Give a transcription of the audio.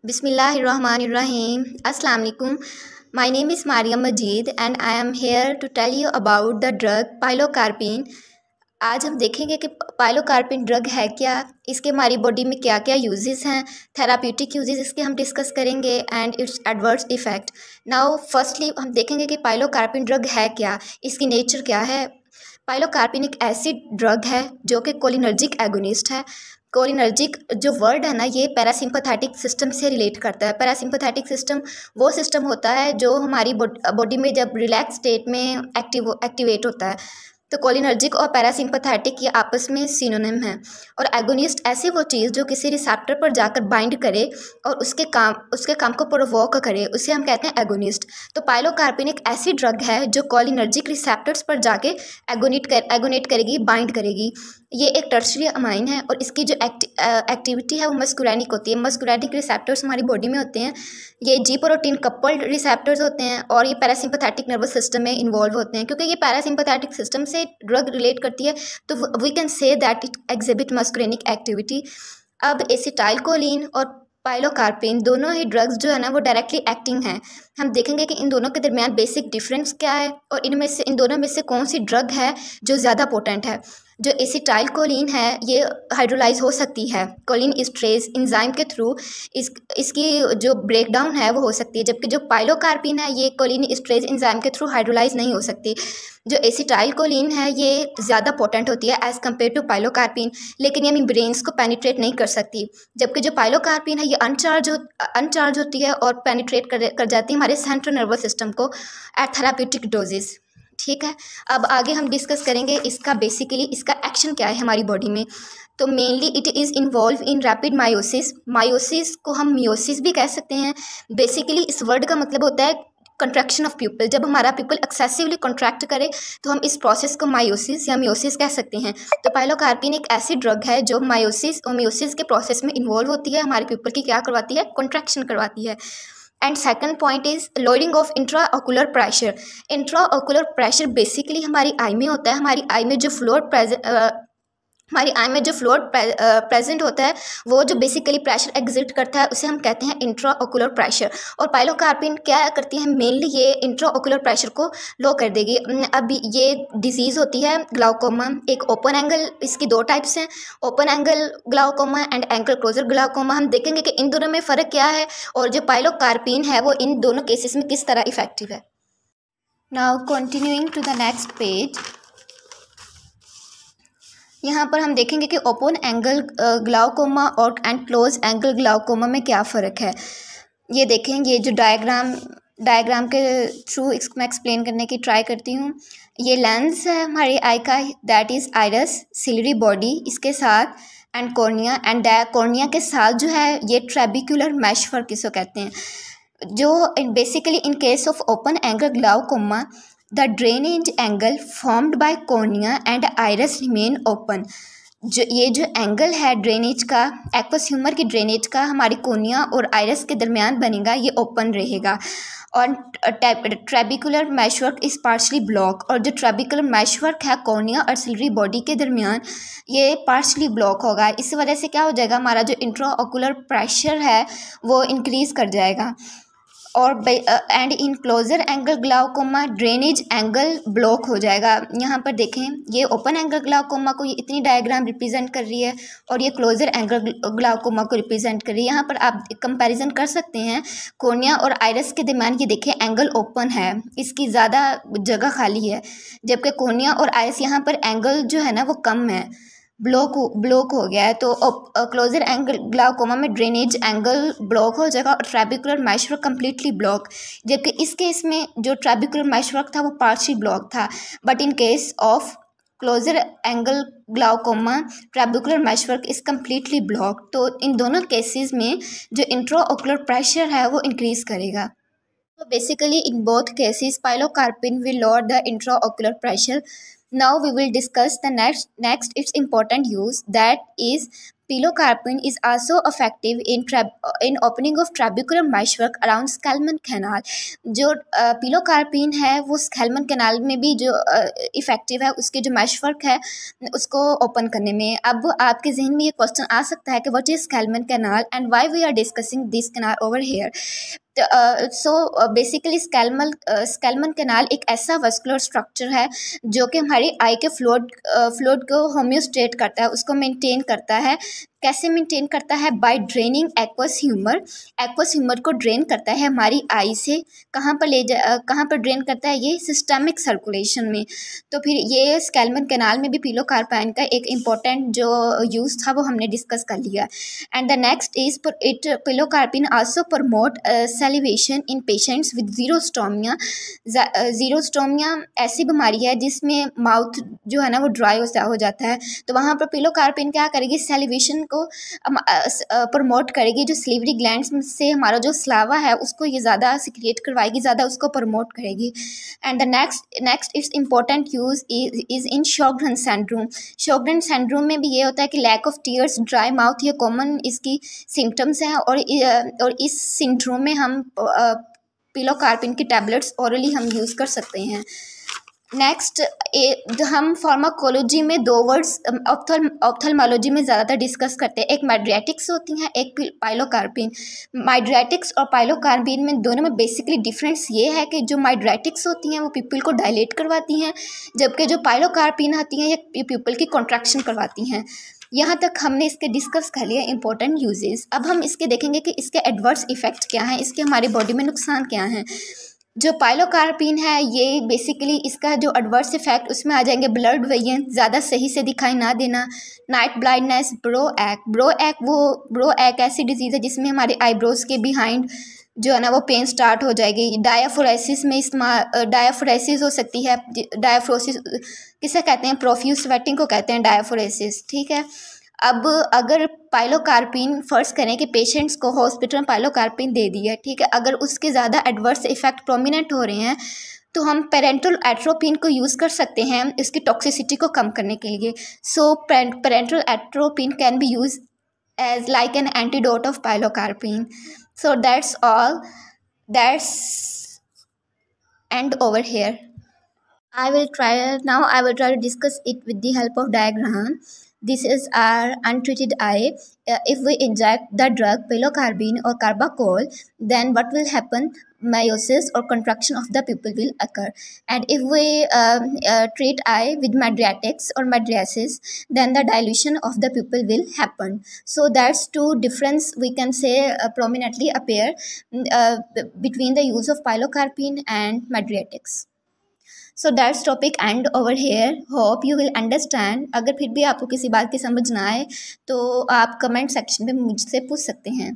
Bismillahirrahmanirrahim. Assalamu alaikum. My name is Mariam Majid and I am here to tell you about the drug pilocarpine. आज हम देखेंगे कि pilocarpine drug है क्या, इसके हमारी बॉडी में क्या क्या यूजेस हैं, थेराप्यूटिक यूजेस इसके हम डिस्कस करेंगे and it's adverse effect. Now firstly हम देखेंगे कि पाइलोकार्पिन ड्रग है क्या, इसकी नेचर क्या है। पाइलोकार्पिन एक ऐसी ड्रग है जो कि कोलिनर्जिक एगोनिस्ट है। कोलिनर्जिक जो वर्ड है ना, ये पैरासिम्पथेटिक सिस्टम से रिलेट करता है। पैरासिम्पथेटिक सिस्टम वो सिस्टम होता है जो हमारी बॉडी में जब रिलैक्स स्टेट में एक्टिवेट होता है। तो कोलिनर्जिक और पैरासिम्पथेटिक ये आपस में सिनोनिम है। और एगोनिस्ट ऐसी वो चीज़ जो किसी रिसेप्टर पर जाकर बाइंड करे और उसके काम को प्रोवोक करे, उसे हम कहते हैं एगोनिस्ट। तो पाइलोकार्पिन एक ऐसी ड्रग है जो कोलिनर्जिक रिसेप्टर्स पर जाके एगोनेट करेगी, बाइंड करेगी। ये एक टर्शियरी अमाइन है और इसकी जो एक्टिविटी है वो मस्कुलैनिक होती है। मस्कुलैनिक रिसेप्टर्स हमारी बॉडी में होते हैं, ये जी प्रोटीन कपल्ड रिसेप्टर्स होते हैं और ये पैरासिम्पथेटिक नर्वस सिस्टम में इन्वॉल्व होते हैं। क्योंकि ये पैरासिम्पथेटिक सिस्टम से ड्रग रिलेट करती है तो we can say that it exhibit muscarinic activity. अब एसिटाइलकोलिन और पाइलोकार्पिन दोनों ही ड्रग्स जो है ना वो डायरेक्टली एक्टिंग हैं। हम देखेंगे कि इन दोनों के दरमियान बेसिक डिफरेंस क्या है और इन दोनों में से कौन सी ड्रग है जो ज़्यादा पोटेंट है। जो एसिटाइलकोलिन है ये हाइड्रोलाइज हो सकती है कोलिन इस्ट्रेज एंजाइम के थ्रू, इसकी जो ब्रेकडाउन है वो हो सकती है, जबकि जो पाइलोकार्पिन है ये कोलिन इस्ट्रेज एंजाइम के थ्रू हाइड्रोलाइज नहीं हो सकती। जो एसिटाइलकोलिन है ये ज़्यादा पोटेंट होती है एज़ कम्पेयर टू पाइलोकार्पिन, लेकिन ये ब्रेन्स को पेनिट्रेट नहीं कर सकती। जबकि जो पाइलोकार्पिन है ये अनचार्ज होती है और पेनिट्रेट कर जाती है हमारे सेंट्रल नर्वस सिस्टम को एट थेराप्यूटिक डोजेस। ठीक है, अब आगे हम डिस्कस करेंगे इसका एक्शन क्या है हमारी बॉडी में। तो mainly it is involve in rapid miosis को हम मियोसिस भी कह सकते हैं। बेसिकली इस वर्ड का मतलब होता है कंट्रैक्शन ऑफ प्यूपल। जब हमारा प्यूपल एक्सेसिवली कॉन्ट्रैक्ट करे तो हम इस प्रोसेस को मायोसिस या मियोसिस कह सकते हैं। तो पाइलोकार्पिन एक ऐसी ड्रग है जो मायोसिस और मियोसिस के प्रोसेस में इन्वॉल्व होती है, हमारे प्यूपल की क्या करवाती है, कॉन्ट्रैक्शन करवाती है। And second point is loading of intraocular pressure. Intraocular pressure basically हमारी आई में होता है। हमारी आई में जो फ्लूइड प्रेजेंट होता है वो जो बेसिकली प्रेशर एग्जिट करता है उसे हम कहते हैं इंट्राओकुलर प्रेशर। और पाइलोकार्पिन क्या करती है, मेनली ये इंट्राओकुलर प्रेशर को लो कर देगी। अब ये डिजीज़ होती है ग्लाउकोमा। एक ओपन एंगल, इसकी दो टाइप्स हैं, open angle glaucoma and angle closure glaucoma. हम देखेंगे कि इन दोनों में फ़र्क क्या है और जो पाइलोकार्पिन है वो इन दोनों केसेस में किस तरह इफेक्टिव है। Now continuing to the next page, यहाँ पर हम देखेंगे कि ओपन एंगल ग्लाउकोमा और क्लोज एंगल ग्लाउकोमा में क्या फ़र्क है। ये देखें, ये जो डायग्राम के थ्रू इसको मैं एक्सप्लेन करने की ट्राई करती हूँ। ये लेंस है हमारी आई का, that is iris, ciliary body इसके साथ एंड कॉर्निया, एंड कॉर्निया के साथ जो है ये ट्रेबिकुलर मैशवर्क इसको कहते हैं। जो basically in case of open angle glaucoma the drainage angle formed by cornea and iris remain open. ये जो एंगल है ड्रेनेज का, एक्वस ह्यूमर की ड्रेनेज का हमारी कॉर्निया और आइरस के दरमियान बनेगा, ये ओपन रहेगा। और ट्रेबिकुलर मैशवर्क इस पार्शली ब्लॉक, और जो ट्रेबिकुलर मैशवर्क है कॉर्निया और सिलरी बॉडी के दरमियान ये पार्शली ब्लॉक होगा। इस वजह से क्या हो जाएगा, हमारा जो इंट्राओकुलर प्रेशर है वो इंक्रीज़ कर जाएगा। और and in closure angle glaucoma drainage angle block हो जाएगा। यहाँ पर देखें, ये ओपन एंगल ग्लाउकोमा को ये इतनी डायग्राम रिप्रेजेंट कर रही है और ये क्लोजर एंगल ग्लाउकोमा को रिप्रेजेंट कर रही है। यहाँ पर आप कंपैरिजन कर सकते हैं कॉर्निया और आइरस के दरमियान, ये देखें एंगल ओपन है, इसकी ज़्यादा जगह खाली है, जबकि कॉर्निया और आइरस यहाँ पर एंगल जो है ना वो कम है, ब्लॉक हो गया है। तो क्लोजर एंगल ग्लाउकोमा में ड्रेनेज एंगल ब्लॉक हो जाएगा और ट्रेबिकुलर मैशवर्क कम्प्लीटली ब्लॉक, जबकि इस केस में जो ट्रेबिकुलर मैशवर्क था वो पार्शियल ब्लॉक था। But in case of closure angle glaucoma trabecular meshwork is completely block. तो इन दोनों केसेस में जो इंट्राओकुलर प्रेशर है वो इंक्रीज़ करेगा। So basically in both cases pilocarpine will lower the intraocular pressure. Now we will discuss the next its important use, that is Pilocarpine is also effective in opening of trabecular meshwork around Scalman canal. जो pilocarpine है वो स्कैलमन canal में भी जो effective है, उसके जो meshwork है उसको ओपन करने में। अब आपके जहन में ये क्वेश्चन आ सकता है कि what is Schlemm canal and why we are discussing this canal over here. So basically Schlemm canal एक ऐसा वस्कुलर स्ट्रक्चर है जो कि हमारी आई के फ्लूइड को होम्योस्टेट करता है, उसको मेंटेन करता है। कैसे मेंटेन करता है? बाय ड्रेनिंग एक्वस ह्यूमर को ड्रेन करता है हमारी आई से। कहाँ पर ड्रेन करता है? ये सिस्टमिक सर्कुलेशन में। तो फिर ये स्कैलमन कैनाल में भी पिलोकार्पाइन का एक इम्पॉर्टेंट जो यूज़ था वो हमने डिस्कस कर लिया। And the next is pilocarpine also promote salivation in patients with xerostomia. Xerostomia ऐसी बीमारी है जिसमें माउथ जो है ना वो ड्राई हो जाता है, तो वहाँ पर पिलोकार्पिन क्या करेगी? सेलिवेशन को प्रमोट करेगी। जो स्लीवरी ग्लैंड्स से हमारा जो स्लावा है उसको ये ज़्यादा सिक्रिएट करवाएगी, ज़्यादा उसको प्रमोट करेगी। And the next it's important use is in Sjogren syndrome. Sjogren syndrome में भी ये होता है कि lack of tears, dry mouth, ये कॉमन इसकी सिम्टम्स हैं। और इस सिंड्रोम में हम पिलोकार्पिन की टैबलेट्स ओरली हम यूज़ कर सकते हैं। नेक्स्ट हम फार्माकोलॉजी में दो वर्ड्स ऑप्थेल्मोलॉजी में ज़्यादातर डिस्कस करते हैं। एक माइड्रेटिक्स होती हैं, एक पाइलोकार्पिन। माइड्रेटिक्स और पाइलोकार्पिन में दोनों में बेसिकली डिफरेंस ये है कि जो माइड्रेटिक्स होती हैं वो पीपल को डायलेट करवाती हैं, जबकि जो पाइलोकार्पिन आती हैं ये पीपल की कॉन्ट्रैक्शन करवाती हैं। यहाँ तक हमने इसके डिस्कस कर लिया इंपॉर्टेंट यूजेस। अब हम इसके देखेंगे कि इसके एडवर्स इफेक्ट क्या हैं, इसके हमारी बॉडी में नुकसान क्या हैं। जो पाइलोकार्पिन है ये बेसिकली इसका जो एडवर्स इफेक्ट उसमें आ जाएंगे ब्लड विजन, ज़्यादा सही से दिखाई ना देना, नाइट ब्लाइंडनेस, ब्रो एक ऐसी डिजीज़ है जिसमें हमारे आईब्रोज के बिहाइंड जो है ना वो पेन स्टार्ट हो जाएगी। डायाफोरेसिस में डायाफोरेसिस हो सकती है। डायाफ्रोसिस किसे कहते हैं? प्रोफ्यूज स्वेटिंग को कहते हैं डायाफोरेसिस, ठीक है। अब अगर पाइलोकार्पिन फ़र्ज़ करें कि पेशेंट्स को हॉस्पिटल में पाइलोकार्पिन दे दी है, ठीक है, अगर उसके ज़्यादा एडवर्स इफ़ेक्ट प्रोमिनेंट हो रहे हैं तो हम पेरेंटल एट्रोपिन को यूज़ कर सकते हैं इसकी टॉक्सिसिटी को कम करने के लिए। So parenteral atropine can be use as like an antidote of pilocarpine. So that's all, that's end over here. I will try to discuss it with the help of diagram. This is our untreated eye. If we inject the drug pilocarpine or carbachol, then what will happen? Meiosis or contraction of the pupil will occur. And if we treat eye with mydriatics or mydriasis, then the dilution of the pupil will happen. So that's two difference we can say prominently appear between the use of pilocarpine and mydriatics. So that's topic and over hair. Hope you will understand. अगर फिर भी आपको किसी बात की समझ ना आए तो आप कमेंट सेक्शन में मुझसे पूछ सकते हैं।